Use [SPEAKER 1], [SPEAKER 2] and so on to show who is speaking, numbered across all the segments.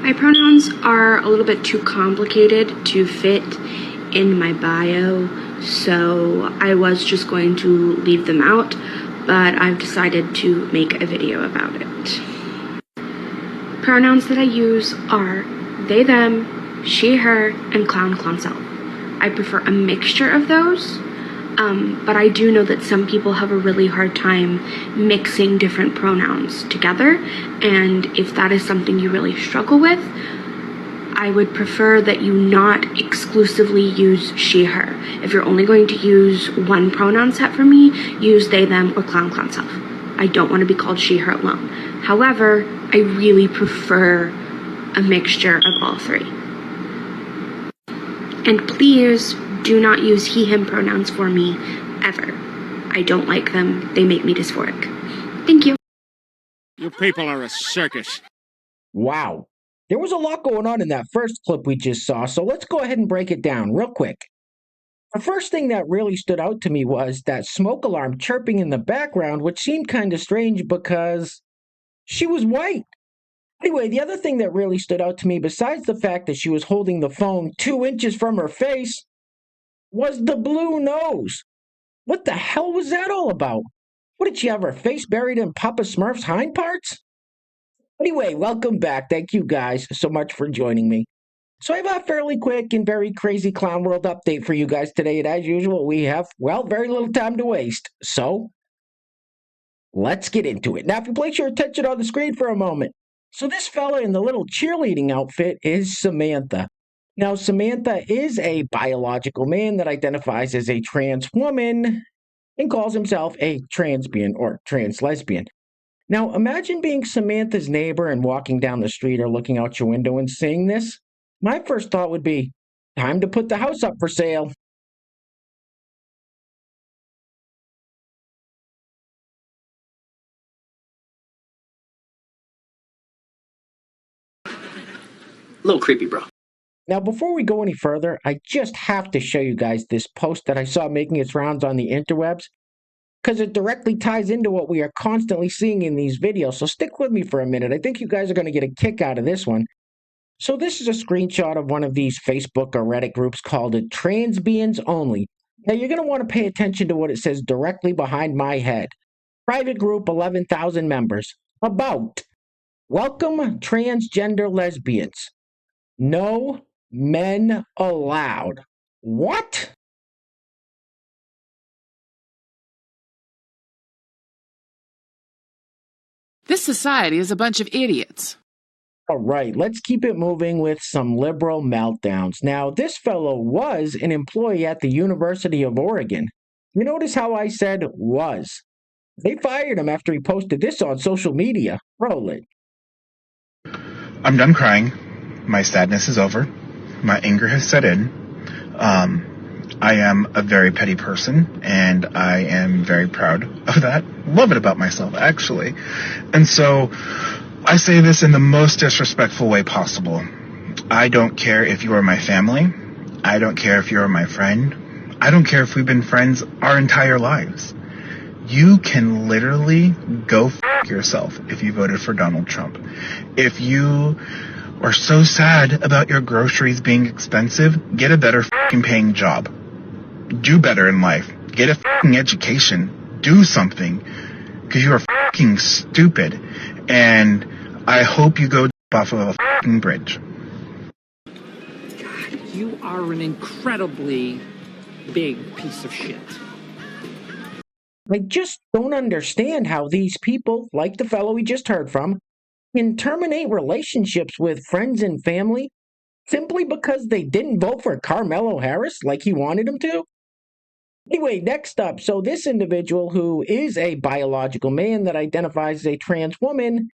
[SPEAKER 1] My pronouns are a little bit too complicated to fit in my bio, so I was just going to leave them out, but I've decided to make a video about it. Pronouns that I use are they, them, she, her, and clown, self. I prefer a mixture of those, but I do know that some people have a really hard time mixing different pronouns together, and if that is something you really struggle with, I would prefer that you not exclusively use she, her. If you're only going to use one pronoun set for me, use they, them, or clown, self. I don't want to be called she, her alone. However, I really prefer a mixture of all three. And please do not use he, him pronouns for me, ever. I don't like them. They make me dysphoric. Thank you.
[SPEAKER 2] You people are a circus.
[SPEAKER 3] Wow. There was a lot going on in that first clip we just saw, so let's go ahead and break it down real quick. The first thing that really stood out to me was that smoke alarm chirping in the background, which seemed kind of strange because she was white. Anyway, the other thing that really stood out to me, besides the fact that she was holding the phone 2 inches from her face, was the blue nose. What the hell was that all about? What, did she have her face buried in Papa Smurf's hind parts? Anyway, welcome back. Thank you guys so much for joining me. So I have a fairly quick and very crazy clown world update for you guys today. And as usual, we have, well, very little time to waste. So let's get into it. Now, if you place your attention on the screen for a moment. So this fella in the little cheerleading outfit is Samantha. Now, Samantha is a biological man that identifies as a trans woman and calls himself a transbian or trans lesbian. Now, imagine being Samantha's neighbor and walking down the street or looking out your window and seeing this. My first thought would be, time to put the house up for sale.
[SPEAKER 4] A little creepy, bro.
[SPEAKER 3] Now, before we go any further, I just have to show you guys this post that I saw making its rounds on the interwebs, because it directly ties into what we are constantly seeing in these videos. So stick with me for a minute. I think you guys are going to get a kick out of this one. So this is a screenshot of one of these Facebook or Reddit groups called it Transbians Only. Now, you're going to want to pay attention to what it says directly behind my head. Private group, 11,000 members. About welcome transgender lesbians. No men allowed. What?
[SPEAKER 5] This society is a bunch of idiots.
[SPEAKER 3] All right, let's keep it moving with some liberal meltdowns. Now, this fellow was an employee at the University of Oregon. You notice how I said was. They fired him after he posted this on social media. Roll it.
[SPEAKER 6] I'm done crying. My sadness is over. My anger has set in. I am a very petty person, and I am very proud of that. Love it about myself, actually. And so I say this in the most disrespectful way possible. I don't care if you are my family. I don't care if you're my friend. I don't care if we've been friends our entire lives. You can literally go f*** yourself if you voted for Donald Trump. If you are so sad about your groceries being expensive, get a better f***ing paying job. Do better in life. Get a f***ing education. Do something. Because you are f***ing stupid. And I hope you go off of a f***ing bridge.
[SPEAKER 7] God, you are an incredibly big piece of shit.
[SPEAKER 3] I just don't understand how these people, like the fellow we just heard from, can terminate relationships with friends and family simply because they didn't vote for Carmelo Harris like he wanted them to. Anyway, next up, so this individual who is a biological man that identifies as a trans woman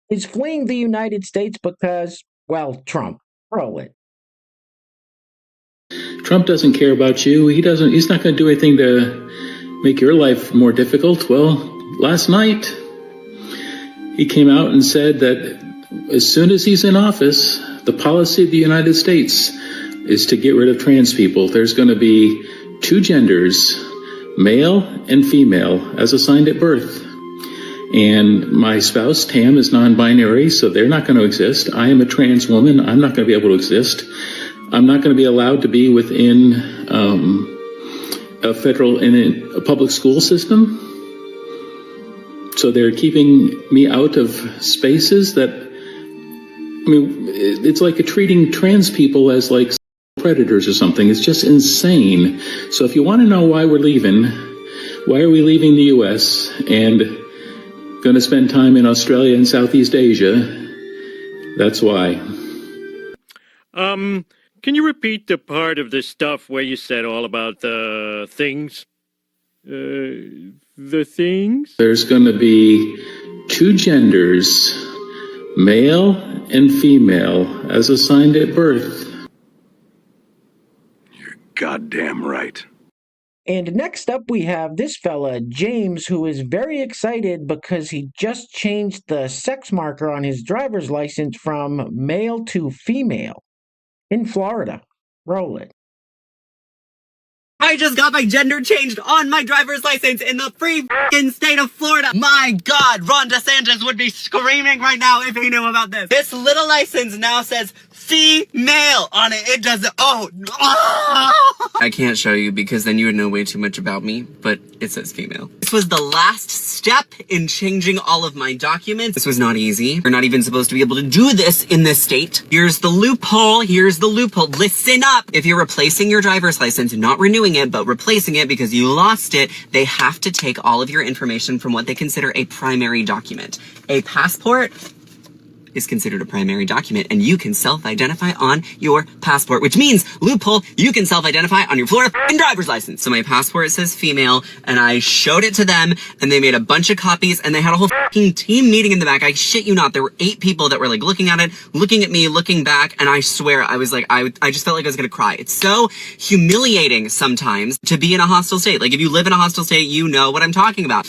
[SPEAKER 3] is fleeing the United States because, well, Trump. Roll it.
[SPEAKER 8] Trump doesn't care about you. He's not going to do anything to make your life more difficult. Well, last night he came out and said that as soon as he's in office, the policy of the United States is to get rid of trans people. There's going to be two genders, male and female, as assigned at birth. And my spouse, Tam, is non-binary, so they're not going to exist. I am a trans woman. I'm not going to be able to exist. I'm not going to be allowed to be within a federal and a public school system. So they're keeping me out of spaces that, I mean, it's like treating trans people as like predators or something. It's just insane. So if you want to know why we're leaving, why are we leaving the U.S. and going to spend time in Australia and Southeast Asia, that's why.
[SPEAKER 2] Can you repeat the part of the stuff where you said all about the things? The things?
[SPEAKER 8] There's going to be two genders, male and female, as assigned at birth.
[SPEAKER 9] You're goddamn right.
[SPEAKER 3] And next up, we have this fella, James, who is very excited because he just changed the sex marker on his driver's license from male to female in Florida. Roll it.
[SPEAKER 10] I just got my gender changed on my driver's license in the free f***ing state of Florida. My God, Ron DeSantis would be screaming right now if he knew about this. This little license now says female on it. It doesn't, I can't show you because then you would know way too much about me, but it says female. This was the last step in changing all of my documents. This was not easy. You're not even supposed to be able to do this in this state. Here's the loophole. Here's the loophole. Listen up. If you're replacing your driver's license, not renewing it, but replacing it because you lost it, they have to take all of your information from what they consider a primary document. A passport is considered a primary document, and you can self-identify on your passport, which means, loophole, you can self-identify on your Florida driver's license. So my passport says female, and I showed it to them, and they made a bunch of copies, and they had a whole team meeting in the back. I shit you not, there were 8 people that were like looking at it, looking at me, looking back, and I swear, I was like, I just felt like I was gonna cry. It's so humiliating sometimes to be in a hostile state. Like, if you live in a hostile state, you know what I'm talking about.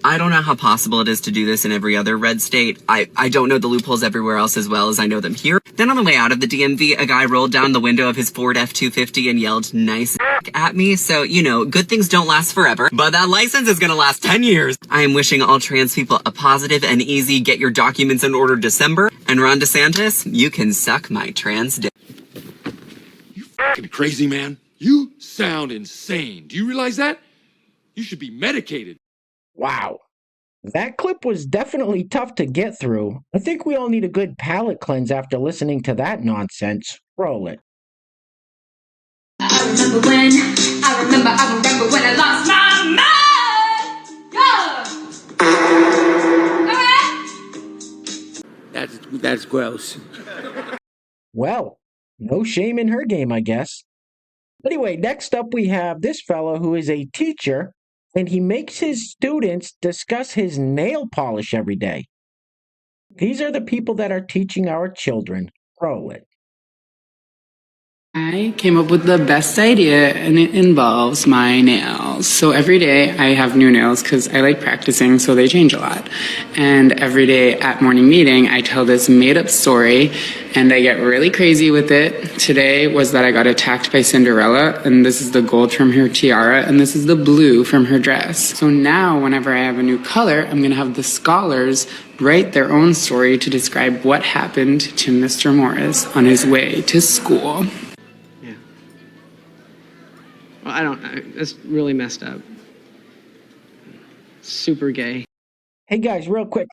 [SPEAKER 10] I don't know how possible it is to do this in every other red state. I don't know the loopholes everywhere else as well as I know them here. Then on the way out of the DMV, a guy rolled down the window of his Ford F-250 and yelled nice at me. So, you know, good things don't last forever, but that license is gonna last 10 years. I am wishing all trans people a positive and easy get your documents in order December. And Ron DeSantis, you can suck my trans dick.
[SPEAKER 9] You fucking crazy, man. You sound insane. Do you realize that? You should be medicated.
[SPEAKER 3] Wow. That clip was definitely tough to get through. I think we all need a good palate cleanse after listening to that nonsense. Roll it.
[SPEAKER 11] I remember when I lost my mind. Yeah.
[SPEAKER 7] That's gross.
[SPEAKER 3] Well, no shame in her game, I guess. Anyway, next up we have this fellow who is a teacher, and he makes his students discuss his nail polish every day. These are the people that are teaching our children. Roll it.
[SPEAKER 12] I came up with the best idea, and it involves my nails. So every day I have new nails because I like practicing, so they change a lot. And every day at morning meeting, I tell this made-up story, and I get really crazy with it. Today was that I got attacked by Cinderella, and this is the gold from her tiara, and this is the blue from her dress. So now, whenever I have a new color, I'm going to have the scholars write their own story to describe what happened to Mr. Morris on his way to school.
[SPEAKER 13] Well, I don't know. That's really messed up. Super gay.
[SPEAKER 3] Hey guys, real quick,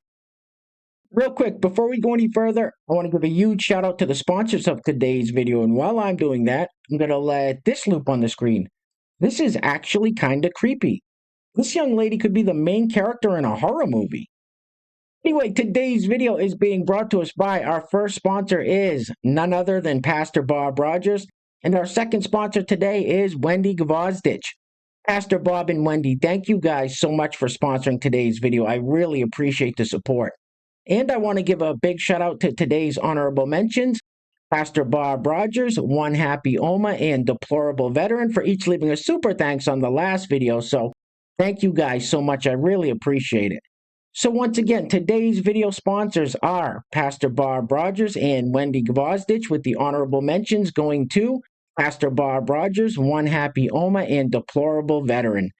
[SPEAKER 3] before we go any further, I want to give a huge shout out to the sponsors of today's video. And while I'm doing that, I'm going to let this loop on the screen. This is actually kind of creepy. This young lady could be the main character in a horror movie. Anyway, today's video is being brought to us by our first sponsor is none other than Pastor Bob Rogers. And our second sponsor today is Wendy Gvozdich. Pastor Bob and Wendy, thank you guys so much for sponsoring today's video. I really appreciate the support. And I want to give a big shout out to today's honorable mentions. Pastor Bob Rogers, One Happy Oma, and Deplorable Veteran for each leaving a super thanks on the last video. So thank you guys so much. I really appreciate it. So once again, today's video sponsors are Pastor Bob Rogers and Wendy Gvozdich, with the honorable mentions going to Pastor Bob Rogers, One Happy Oma, and Deplorable Veteran.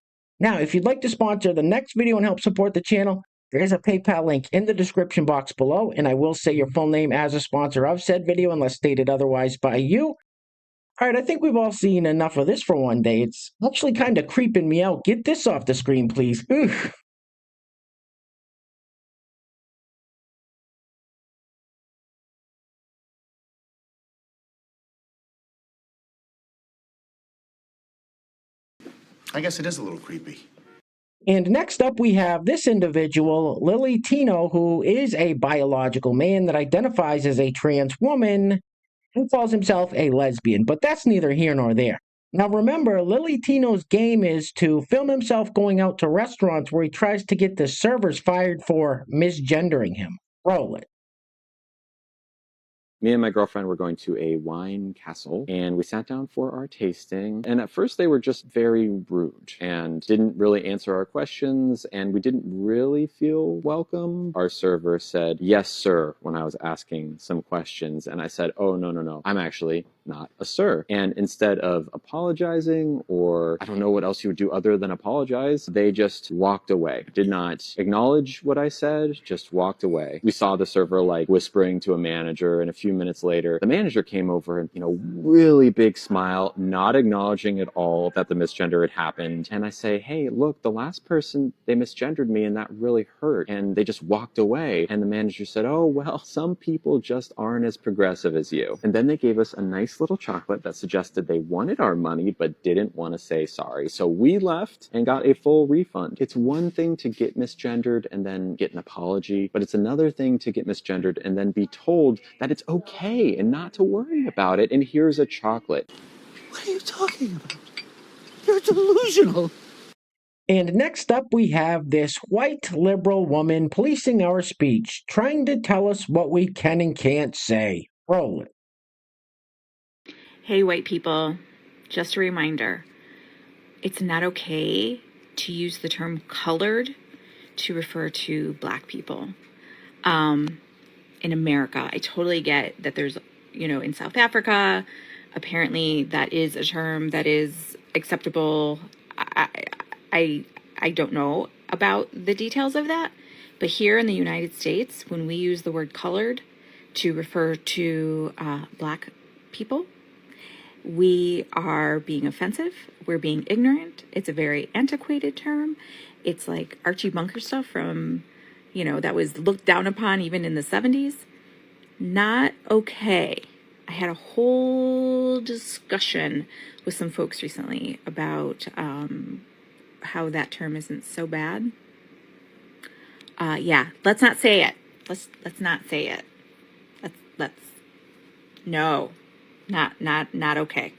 [SPEAKER 3] Now, if you'd like to sponsor the next video and help support the channel, there is a PayPal link in the description box below, and I will say your full name as a sponsor of said video unless stated otherwise by you. Alright, I think we've all seen enough of this for one day. It's actually kind of creeping me out. Get this off the screen, please. Ugh.
[SPEAKER 14] I guess it is a little creepy.
[SPEAKER 3] And next up, we have this individual, Lily Tino, who is a biological man that identifies as a trans woman and calls himself a lesbian, but that's neither here nor there. Now remember, Lily Tino's game is to film himself going out to restaurants where he tries to get the servers fired for misgendering him. Roll it.
[SPEAKER 15] Me and my girlfriend were going to a wine castle, and we sat down for our tasting. And at first they were just very rude and didn't really answer our questions, and we didn't really feel welcome. Our server said, "Yes, sir," when I was asking some questions, and I said, "Oh, no, I'm actually not a sir." And instead of apologizing, or I don't know what else you would do other than apologize, they just walked away. Did not acknowledge what I said, just walked away. We saw the server like whispering to a manager, and a few minutes later, the manager came over and, really big smile, not acknowledging at all that the misgender had happened. And I say, "Hey, look, the last person, they misgendered me and that really hurt." And they just walked away. And the manager said, "Oh, well, some people just aren't as progressive as you." And then they gave us a nice little chocolate that suggested they wanted our money but didn't want to say sorry. So we left and got a full refund. It's one thing to get misgendered and then get an apology, but it's another thing to get misgendered and then be told that it's okay and not to worry about it, and here's a chocolate.
[SPEAKER 14] What are you talking about? You're delusional.
[SPEAKER 3] And next up, we have this white liberal woman policing our speech, trying to tell us what we can and can't say. Roll it.
[SPEAKER 16] Hey, white people, just a reminder, it's not okay to use the term colored to refer to black people. In America, I totally get that there's, in South Africa, apparently that is a term that is acceptable. I don't know about the details of that, but here in the United States, when we use the word colored to refer to black people, we are being offensive. We're being ignorant. It's a very antiquated term. It's like Archie Bunker stuff from, that was looked down upon even in the 70s. Not okay. I had a whole discussion with some folks recently about how that term isn't so bad. Yeah, let's not say it. Let's not say it. No, not okay.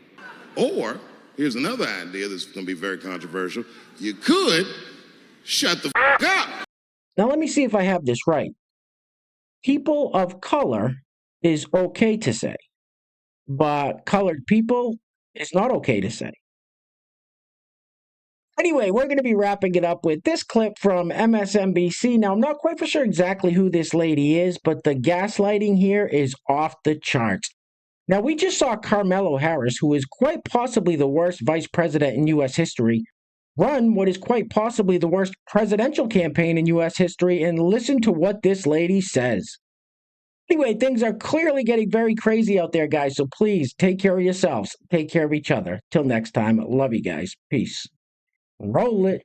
[SPEAKER 17] Or here's another idea that's going to be very controversial. You could shut the f*** up.
[SPEAKER 3] Now let me see if I have this right. People of color is okay to say, but colored people is not okay to say. Anyway, we're going to be wrapping it up with this clip from MSNBC. Now, I'm not quite for sure exactly who this lady is, but the gaslighting here is off the charts. Now, we just saw Carmelo Harris, who is quite possibly the worst vice president in U.S. history, run what is quite possibly the worst presidential campaign in U.S. history, and listen to what this lady says. Anyway, things are clearly getting very crazy out there, guys, so please take care of yourselves. Take care of each other. Till next time, love you guys. Peace. Roll it.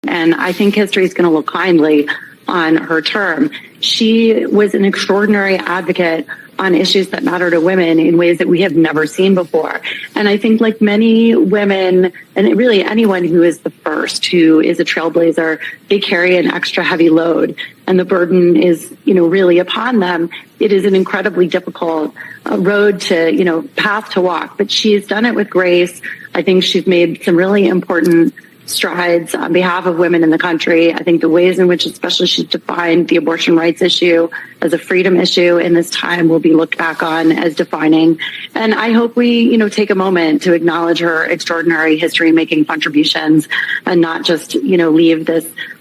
[SPEAKER 18] And I think history is going to look kindly on her term. She was an extraordinary advocate on issues that matter to women in ways that we have never seen before. And I think like many women, and really anyone who is the first, who is a trailblazer, they carry an extra heavy load and the burden is, really upon them. It is an incredibly difficult road to, path to walk, but she's done it with grace. I think she's made some really important strides on behalf of women in the country. I think the ways in which especially she's defined the abortion rights issue as a freedom issue in this time will be looked back on as defining. And I hope we, take a moment to acknowledge her extraordinary history-making contributions and not just, leave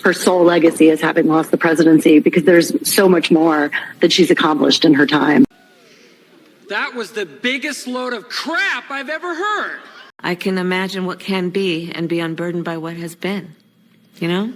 [SPEAKER 18] her sole legacy as having lost the presidency, because there's so much more that she's accomplished in her time.
[SPEAKER 7] That was the biggest load of crap I've ever heard.
[SPEAKER 19] I can imagine what can be and be unburdened by what has been, you know?